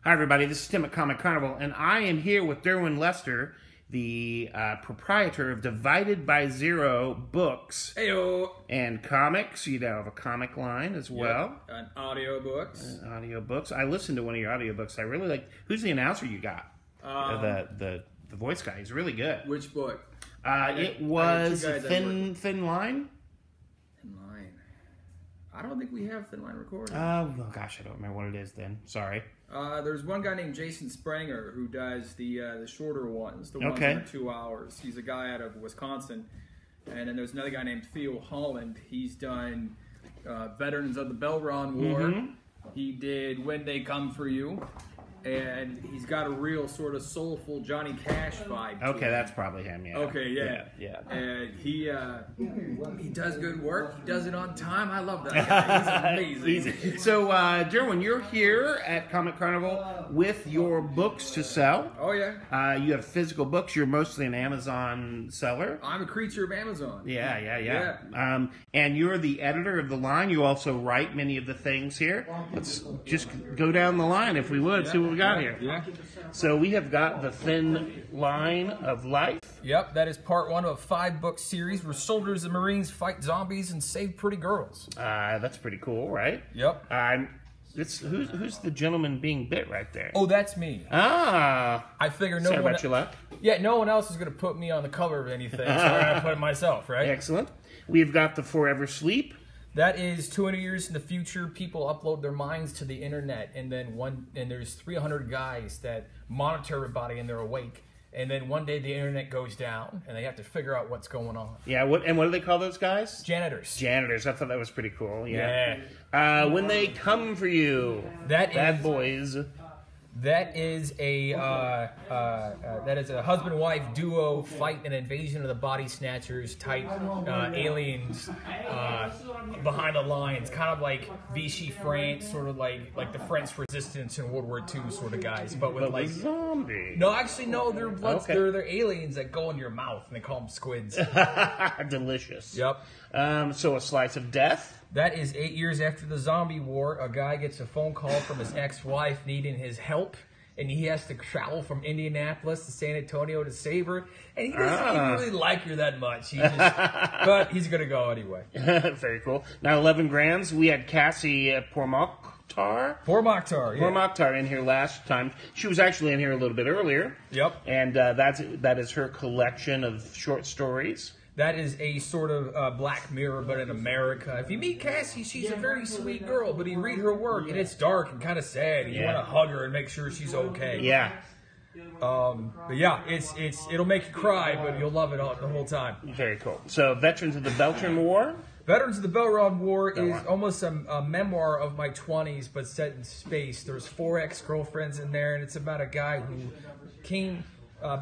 Hi, everybody. This is Tim at Comic Carnival, and I am here with Derwin Lester, the proprietor of Divided by Zero Books and Comics. You now have a comic line as well. Yep. And audiobooks. Audiobooks. I listened to one of your audiobooks. I really like. Who's the announcer you got? The voice guy. He's really good. Which book? It was Thin Line. Thin Line. I don't think we have Thin Line recorded. Oh gosh, I don't remember what it is. Then sorry. There's one guy named Jason Springer who does the shorter ones, the ones that are 2 hours. He's a guy out of Wisconsin. And then there's another guy named Theo Holland. He's done Veterans of the Bell Run War. He did When They Come For You. And he's got a real sort of soulful Johnny Cash vibe. Okay, that's probably him. Yeah. Okay, yeah. And he does good work. He does it on time. I love that guy. He's amazing. Easy. So, Derwin, you're here at Comic Carnival with your books to sell. Oh yeah. You have physical books. You're mostly an Amazon seller. I'm a creature of Amazon. Yeah. And you're the editor of the line. You also write many of the things here. Let's just go down the line, if we would. See what we got here. Yeah. So we have got the Thin Line of Life. Yep, that is part 1 of a 5-book series where soldiers and Marines fight zombies and save pretty girls. That's pretty cool, right? Yep. Who's the gentleman being bit right there? Oh, that's me. I figure sorry about your luck. Yeah, no one else is going to put me on the cover of anything, so I'm going to put it myself, right? Excellent. We've got the Forever Sleep. That is 200 years in the future. People upload their minds to the internet, and then there's 300 guys that monitor everybody, and they're awake. And then one day the internet goes down, and they have to figure out what's going on. Yeah. What do they call those guys? Janitors. Janitors. I thought that was pretty cool. Yeah. When They Come For You. Bad boys. That is a husband-wife duo fight an invasion of the body snatchers type aliens behind the lines, kind of like Vichy France, sort of like the French resistance in World War II sort of guys, but with like zombie. No, actually, no, they're aliens that go in your mouth, and they call them squids. Delicious. Yep. So A Slice of Death. That is 8 years after the zombie war. A guy gets a phone call from his ex-wife needing his help, and he has to travel from Indianapolis to San Antonio to save her. And he doesn't even really like her that much. But he's going to go anyway. Very cool. Now, 11 Grands, we had Cassie Pourmoktar. Pourmoktar in here last time. She was actually in here a little bit earlier. Yep. And that is her collection of short stories. That is a sort of Black Mirror, but in America. If you meet Cassie, she's a very sweet girl, but you read her work, and it's dark and kind of sad. And you want to hug her and make sure she's okay. Yeah. But yeah, it'll make you cry, but you'll love it the whole time. Very cool. So, Veterans of the Beltran War. Veterans of the Bell Run War is almost a memoir of my 20s, but set in space. There's 4 ex-girlfriends in there, and it's about a guy who came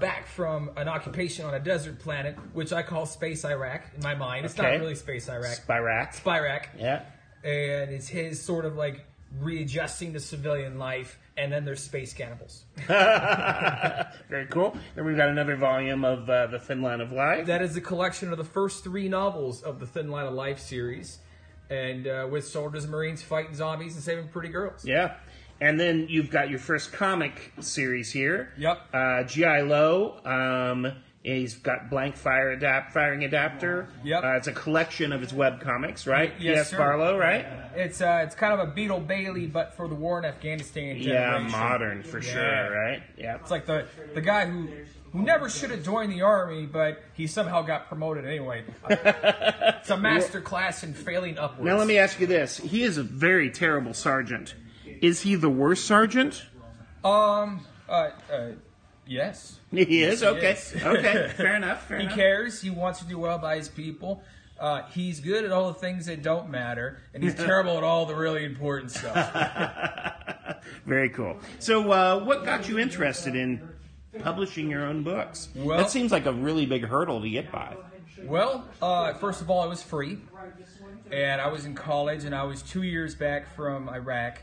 back from an occupation on a desert planet, which I call Space Iraq in my mind. It's not really Space Iraq. Spirac. Yeah. And it's his sort of like readjusting to civilian life, and then there's space cannibals. Very cool. Then we've got another volume of The Thin Line of Life. That is a collection of the first 3 novels of the Thin Line of Life series, and with soldiers and Marines fighting zombies and saving pretty girls. Yeah. And then you've got your first comic series here. Yep. G.I. Lowe. He's got Blank Firing Adapter. Yep. It's a collection of his web comics, right? Yes, sir. Barlow, right? It's kind of a Beetle Bailey, but for the war in Afghanistan generation. Yeah, modern for sure, right? Yeah. It's like the guy who never should have joined the army, but he somehow got promoted anyway. It's a master class in failing upwards. Now let me ask you this. He is a very terrible sergeant. Is he the worst sergeant? Yes. He is? Okay. Is. Okay. Fair enough. He cares. He wants to do well by his people. He's good at all the things that don't matter, and he's terrible at all the really important stuff. Very cool. So, what got you interested in publishing your own books? Well, that seems like a really big hurdle to get by. Well, first of all, it was free, and I was in college, and I was 2 years back from Iraq.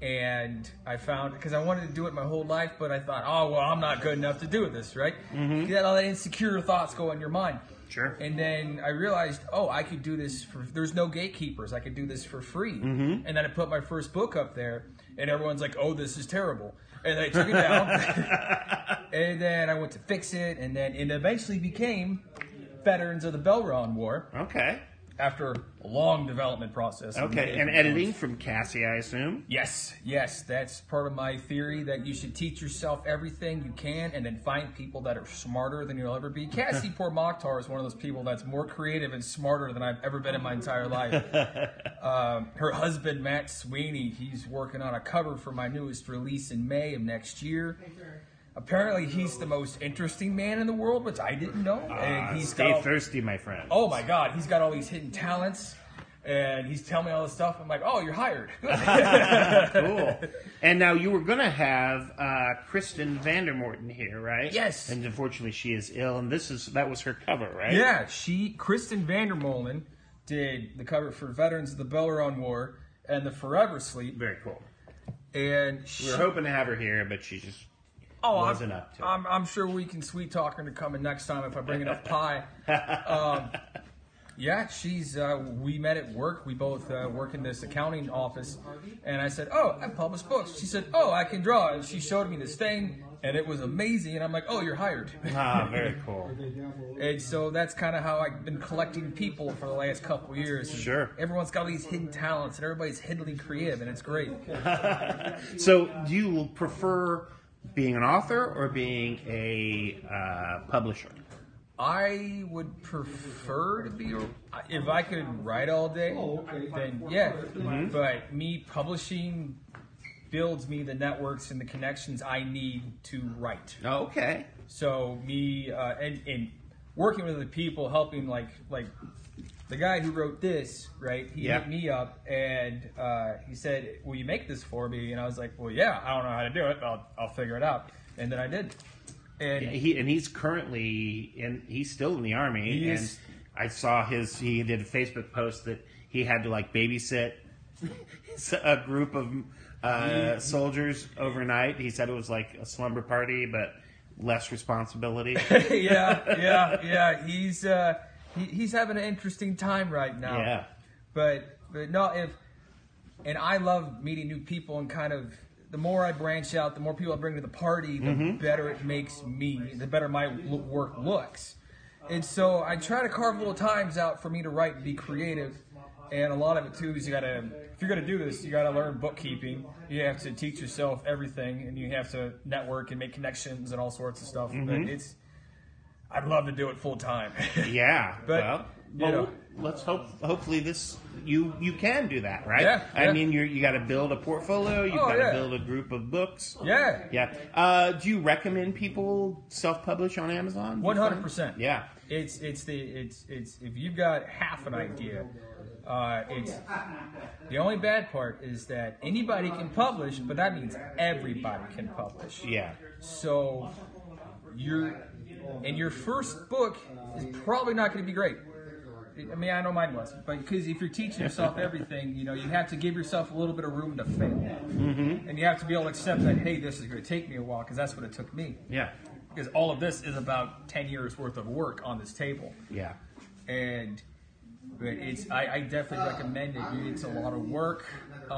And I found, because I wanted to do it my whole life, but I thought, oh, well, I'm not good enough to do this, right? You get all that insecure thoughts go in your mind. Sure. And then I realized, oh, I could do this there's no gatekeepers. I could do this for free. And then I put my first book up there, and everyone's like, oh, this is terrible. And I took it down. And then I went to fix it, and then it eventually became Veterans of the Belron War. Okay. After a long development process. Okay, and editing from Cassie, I assume? Yes. That's part of my theory, that you should teach yourself everything you can and then find people that are smarter than you'll ever be. Cassie Port Mokhtar is one of those people that's more creative and smarter than I've ever been in my entire life. Her husband, Matt Sweeney, he's working on a cover for my newest release in May of next year. Apparently, he's the most interesting man in the world, which I didn't know. And Stay thirsty, my friend. Oh, my God. He's got all these hidden talents, and he's telling me all this stuff. I'm like, oh, you're hired. Cool. And now you were going to have Kristen Vandermorten here, right? Yes. And unfortunately, she is ill, and that was her cover, right? Yeah. Kristen Vandermolen did the cover for Veterans of the Belron War and the Forever Sleep. Very cool. And we were hoping to have her here, but she just... wasn't up to it. I'm sure we can sweet talk her into coming next time if I bring enough pie. Yeah, we met at work. We both work in this accounting office. And I said, oh, I publish books. She said, oh, I can draw. And she showed me this thing, and it was amazing. And I'm like, oh, you're hired. Very cool. And so that's kind of how I've been collecting people for the last couple of years. And sure. Everyone's got these hidden talents, and everybody's hiddly creative, and it's great. So do you prefer being an author or being a publisher? I would prefer to be, if I could write all day, then yeah. But me publishing builds me the networks and the connections I need to write. Okay. So me and working with the people, helping like the guy who wrote this, right? He hit me up and he said, "Will you make this for me?" And I was like, "Well, yeah. I don't know how to do it, but I'll figure it out." And then I did. And he's currently he's still in the Army. And I saw he did a Facebook post that he had to babysit a group of soldiers overnight. He said it was like a slumber party, but less responsibility. Yeah. He's having an interesting time right now. Yeah. But no, and I love meeting new people, and kind of the more I branch out, the more people I bring to the party, the better it makes me, the better my work looks. And so I try to carve little times out for me to write and be creative. And a lot of it too is if you're going to do this, you got to learn bookkeeping. You have to teach yourself everything, and you have to network and make connections and all sorts of stuff. But I'd love to do it full time. Yeah. But let's hopefully you can do that, right? Yeah. I mean, you got to build a portfolio. You've got to build a group of books. Yeah. Yeah. Do you recommend people self-publish on Amazon? 100%. Yeah. It's if you've got half an idea, it's the only bad part is that anybody can publish, but that means everybody can publish. Yeah. So your first book is probably not going to be great. I mean, I know mine was, but because if you're teaching yourself everything, you have to give yourself a little bit of room to fail, and you have to be able to accept that, hey, this is going to take me a while, because that's what it took me. Yeah. Because all of this is about 10 years worth of work on this table. Yeah. But I definitely recommend it. It's a lot of work. You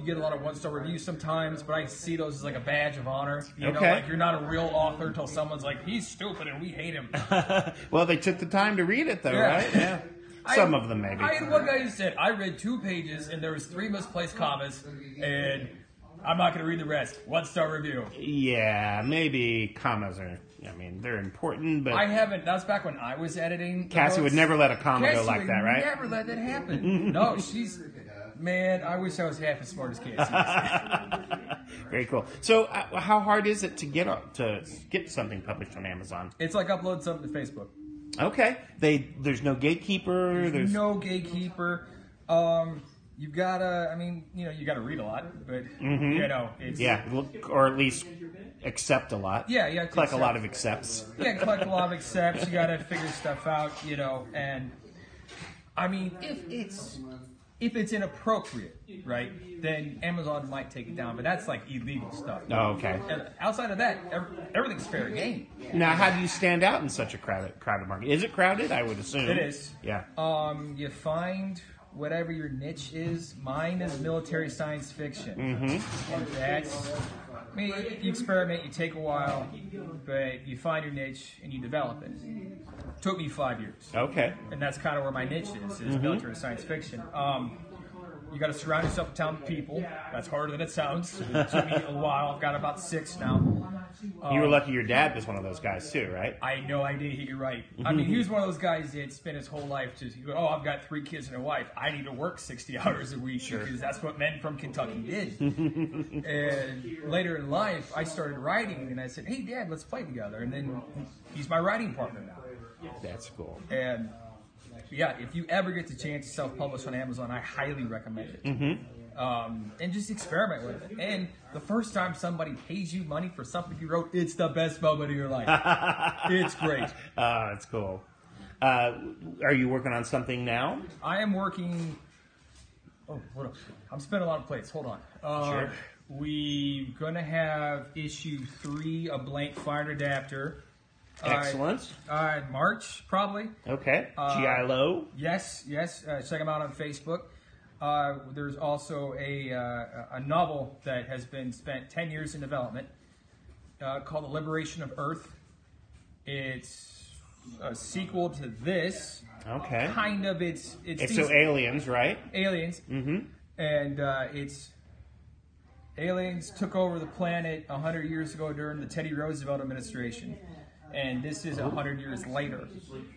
get a lot of one-star reviews sometimes, but I see those as like a badge of honor. You know, like you're not a real author until someone's like, he's stupid and we hate him. Well, they took the time to read it though, right? Yeah. Some of them maybe. I had one guy who said, I read 2 pages and there was 3 misplaced commas, and I'm not going to read the rest. 1-star review. Yeah, maybe commas they're important, but... I haven't. That's back when I was editing. Cassie would never let a comma go like that, right? Never let that happen. No, man, I wish I was half as smart as Cassie. Very cool. So, how hard is it to get something published on Amazon? It's like upload something to Facebook. Okay. There's no gatekeeper. There's no gatekeeper. You've gotta. You gotta read a lot, but it's or at least accept a lot. Yeah, you have to collect a lot of accepts. Yeah, collect a lot of accepts. You gotta figure stuff out, and if if it's inappropriate, right, then Amazon might take it down. But that's like illegal stuff. Oh, okay. And outside of that, everything's fair game. Now, how do you stand out in such a crowded market? Is it crowded? I would assume. It is. Yeah. You find whatever your niche is. Mine is military science fiction. Mm-hmm. And that's, I mean, you experiment, you take a while, but you find your niche and you develop it. Took me 5 years. Okay. And that's kind of where my niche is military science fiction. You got to surround yourself with talented people. That's harder than it sounds. It took me a while. I've got about 6 now. You were lucky your dad was one of those guys too, right? I had no idea he could write. I mean, he was one of those guys that spent his whole life just, I've got 3 kids and a wife. I need to work 60 hours a week because that's what men from Kentucky did. And later in life, I started writing, and I said, hey, Dad, let's play together. And then he's my writing partner now. That's cool. And yeah, if you ever get the chance to self-publish on Amazon, I highly recommend it. And just experiment with it. And the first time somebody pays you money for something you wrote, it's the best moment of your life. It's great. That's cool. Are you working on something now? I am working. Oh, what else? I'm spinning a lot of plates. Hold on. Sure. We're going to have issue 3, a blank fire adapter. Excellent. In March, probably. Okay. G.I. Lowe. Yes. Check them out on Facebook. There's also a novel that has been spent 10 years in development called The Liberation of Earth. It's a sequel to this. Okay. Kind of. It's so aliens, right? Aliens. Mm-hmm. And it's aliens took over the planet 100 years ago during the Teddy Roosevelt administration. And this is 100 years later.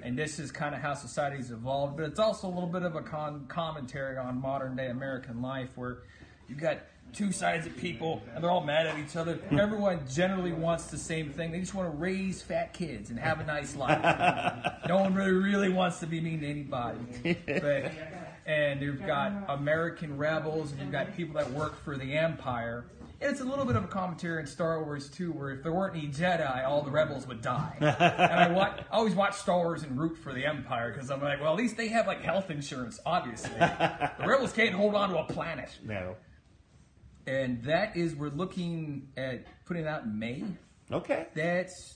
And this is kind of how society's evolved. But it's also a little bit of a commentary on modern-day American life where you've got 2 sides of people, and they're all mad at each other. Everyone generally wants the same thing. They just want to raise fat kids and have a nice life. No one really wants to be mean to anybody. And you've got American rebels, and you've got people that work for the Empire. And it's a little bit of a commentary in Star Wars, too, where if there weren't any Jedi, all the rebels would die. And I always watch Star Wars and root for the Empire, because I'm like, well, at least they have, like, health insurance, obviously. The rebels can't hold on to a planet. No. And that is, we're looking at putting it out in May. Okay. That's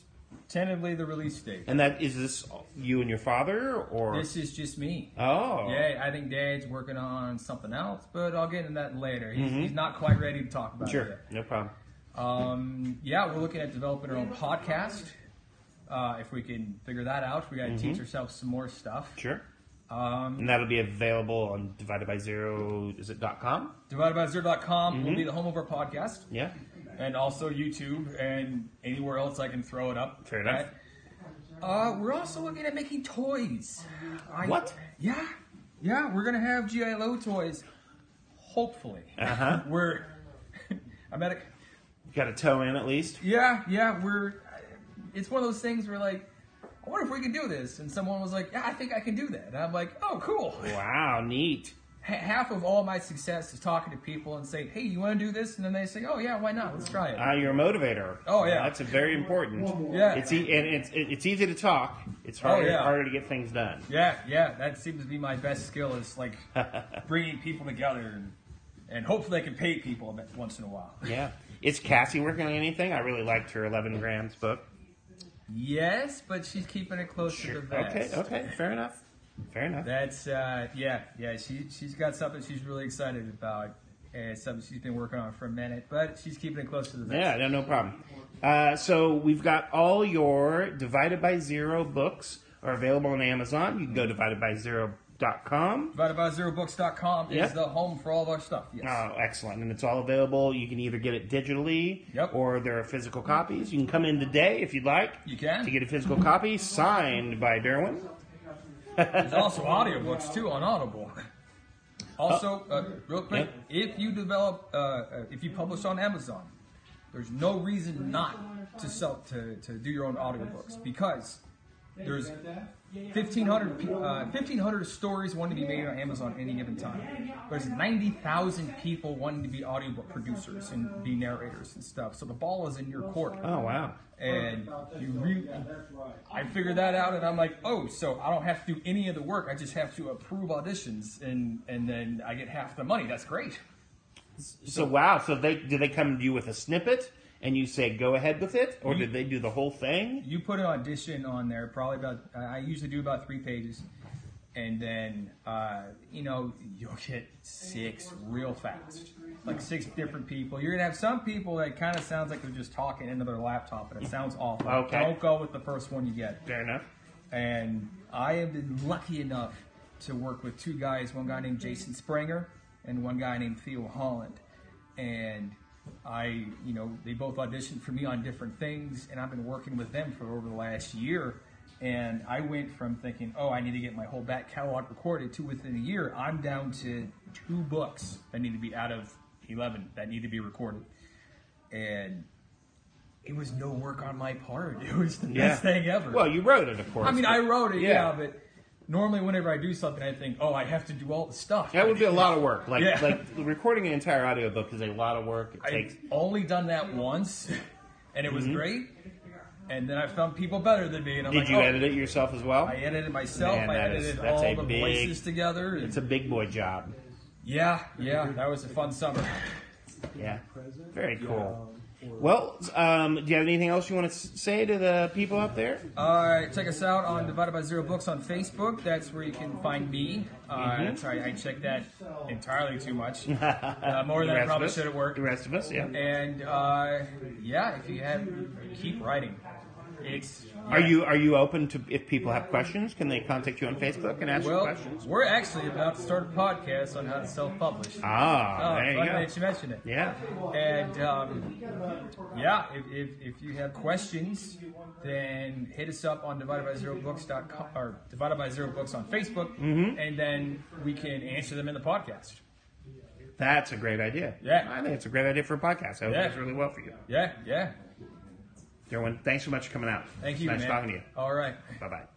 tentatively the release date. And is this you and your father, or? This is just me. Oh. Yeah, I think Dad's working on something else, but I'll get into that later. He's not quite ready to talk about it yet. No problem. Yeah, we're looking at developing our own podcast. If we can figure that out, we got to teach ourselves some more stuff. Sure. And that'll be available on dividedbyzero, is it .com? Dividedbyzero.com will be the home of our podcast. Yeah. And also YouTube and anywhere else I can throw it up. Fair enough. We're also looking at making toys. What? Yeah, we're going to have G.I. Lowe toys. Hopefully. I'm at a... Got a toe in at least? Yeah, it's one of those things where like, I wonder if we can do this. And someone was like, yeah, I think I can do that. And I'm like, oh, cool. Wow, neat. Half of all my success is talking to people and saying, hey, you want to do this? And then they say, oh, yeah, why not? Let's try it. You're a motivator. Oh, yeah. That's very important. Yeah. It's easy to talk. It's harder to get things done. Yeah. That seems to be my best skill is like bringing people together and hopefully I can pay people once in a while. Yeah. Is Cassie working on anything? I really liked her 11 Grams book. Yes, but she's keeping it close to the vest. Okay. Fair enough. That's, she's got something she's really excited about. And something she's been working on for a minute, but she's keeping it close to the vest. Yeah, no problem. So we've got all your Divided by Zero books are available on Amazon. You can go dividedbyzero.com. Dividedbyzerobooks.com is the home for all of our stuff. Yes. Oh, excellent. And it's all available. You can either get it digitally or there are physical copies. You can come in today if you'd like. You can. To get a physical copy signed by Derwin. There's also audiobooks, too, on Audible. Also, real quick, if you if you publish on Amazon, there's no reason not to do your own audiobooks because there's 1,500 stories wanting to be made on Amazon at any given time. There's 90,000 people wanting to be audiobook producers and be narrators and stuff. So the ball is in your court. Oh, wow. And I figured that out, and I'm like, oh, so I don't have to do any of the work. I just have to approve auditions, and then I get half the money. That's great. So wow. So did they come to you with a snippet? And you say, go ahead with it? Or did they do the whole thing? You put an audition on there, probably about, I usually do about 3 pages. And then, you'll get 6 real fast. Like 6 different people. You're going to have some people that kind of sounds like they're just talking into their laptop, and it sounds awful. Okay. Don't go with the first one you get. Fair enough. And I have been lucky enough to work with 2 guys, one guy named Jason Springer and one guy named Theo Holland. And they both auditioned for me on different things, and I've been working with them for over the last year. And I went from thinking, oh, I need to get my whole back catalog recorded, to within a year, I'm down to 2 books that need to be out of 11 that need to be recorded. And it was no work on my part. It was the best thing ever. Well, you wrote it, of course. I mean, I wrote it, but normally whenever I do something, I think, oh, I have to do all the stuff. That would be a lot of work. Like recording an entire audiobook is a lot of work. I've only done that once, and it was great. And then I found people better than me. And I'm Did you edit it yourself as well? I edited it myself. Man, I edited all the voices together. It's a big boy job. Yeah. That was a fun summer. Yeah. Very cool. Well, do you have anything else you want to say to the people out there? Check us out on Divided by Zero Books on Facebook. That's where you can find me. Sorry, I check that entirely too much. More than I probably should at work. The rest of us, yeah. And, if you keep writing. Are you open to, if people have questions, can they contact you on Facebook and ask you questions? We're actually about to start a podcast on how to self-publish. There you go. That you mentioned it. Yeah. And if you have questions, then hit us up on dividedbyzerobooks.com or Divided by Zero Books on Facebook, and then we can answer them in the podcast. That's a great idea. Yeah. I think it's a great idea for a podcast. I hope it's really well for you. Yeah. Derwin, thanks so much for coming out. Thank you, Nice talking to you. All right. Bye-bye.